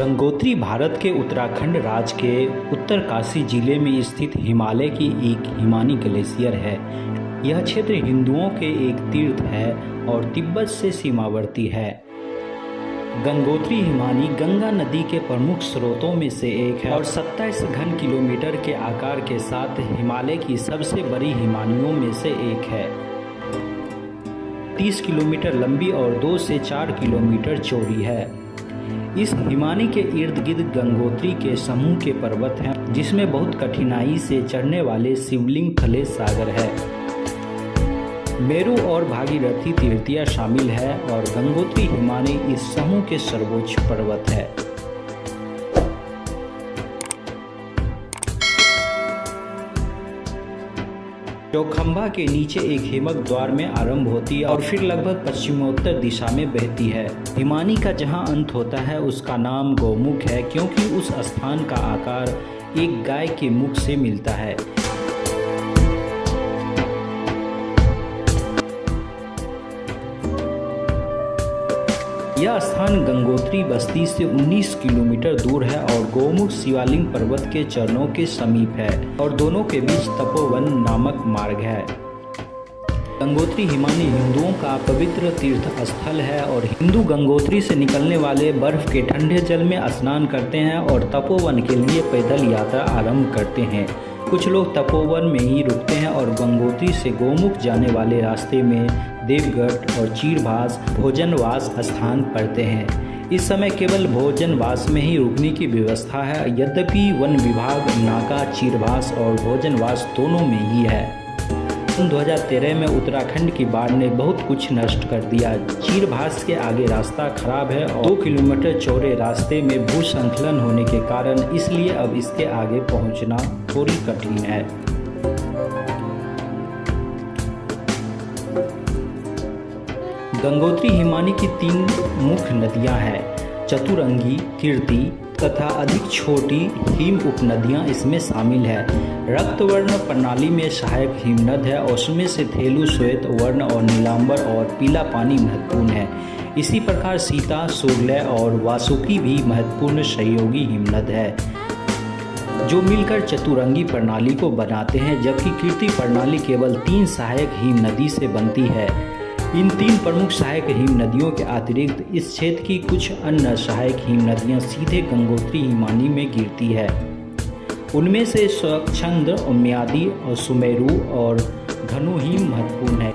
गंगोत्री भारत के उत्तराखंड राज्य के उत्तरकाशी जिले में स्थित हिमालय की एक हिमानी ग्लेशियर है। यह क्षेत्र हिंदुओं के एक तीर्थ है और तिब्बत से सीमावर्ती है। गंगोत्री हिमानी गंगा नदी के प्रमुख स्रोतों में से एक है और 27 घन किलोमीटर के आकार के साथ हिमालय की सबसे बड़ी हिमानियों में से एक है। 30 किलोमीटर लंबी और 2 से 4 किलोमीटर चौड़ी है। इस हिमानी के इर्द गिर्द गंगोत्री के समूह के पर्वत हैं, जिसमें बहुत कठिनाई से चढ़ने वाले शिवलिंग थले सागर है। मेरु और भागीरथी तीर्थियां शामिल है और गंगोत्री हिमानी इस समूह के सर्वोच्च पर्वत है। चौखंबा के नीचे एक हिमक द्वार में आरंभ होती है और फिर लगभग पश्चिमोत्तर दिशा में बहती है। हिमानी का जहां अंत होता है उसका नाम गौमुख है, क्योंकि उस स्थान का आकार एक गाय के मुख से मिलता है। यह स्थान गंगोत्री बस्ती से 19 किलोमीटर दूर है और गौमुख शिवालिंग पर्वत के चरणों के समीप है और दोनों के बीच तपोवन नामक मार्ग है। गंगोत्री हिमानी हिंदुओं का पवित्र तीर्थ स्थल है और हिंदू गंगोत्री से निकलने वाले बर्फ के ठंडे जल में स्नान करते हैं और तपोवन के लिए पैदल यात्रा आरंभ करते हैं। कुछ लोग तपोवन में ही रुकते हैं और गंगोत्री से गौमुख जाने वाले रास्ते में देवगढ़ और चीरभास भोजनवास स्थान पड़ते हैं। इस समय केवल भोजनवास में ही रुकने की व्यवस्था है, यद्यपि वन विभाग नाका चीरभास और भोजनवास दोनों में ही है। 2013 में उत्तराखंड की बाढ़ ने बहुत कुछ नष्ट कर दिया। चीरभास के आगे रास्ता खराब है और 2 किलोमीटर चौड़े रास्ते में भूस्खलन होने के कारण इसलिए अब इसके आगे पहुंचना थोड़ी कठिन है। गंगोत्री हिमानी की 3 मुख्य नदियां हैं। चतुरंगी, कीर्ति तथा अधिक छोटी हिम उपनदियां इसमें शामिल है। रक्तवर्ण प्रणाली में सहायक हिमनद है और उसमें से थेलु, श्वेत वर्ण और नीलांबर और पीला पानी महत्वपूर्ण है। इसी प्रकार सीता, सुरलय और वासुकी भी महत्वपूर्ण सहयोगी हिमनद है, जो मिलकर चतुरंगी प्रणाली को बनाते हैं, जबकि कीर्ति प्रणाली केवल 3 सहायक हिम नदी से बनती है। इन 3 प्रमुख सहायक हिम नदियों के अतिरिक्त इस क्षेत्र की कुछ अन्य सहायक हिम नदियां सीधे गंगोत्री हिमानी में गिरती है। उनमें से स्वच्छंद, म्यादी और सुमेरु और धनु हिम महत्वपूर्ण है।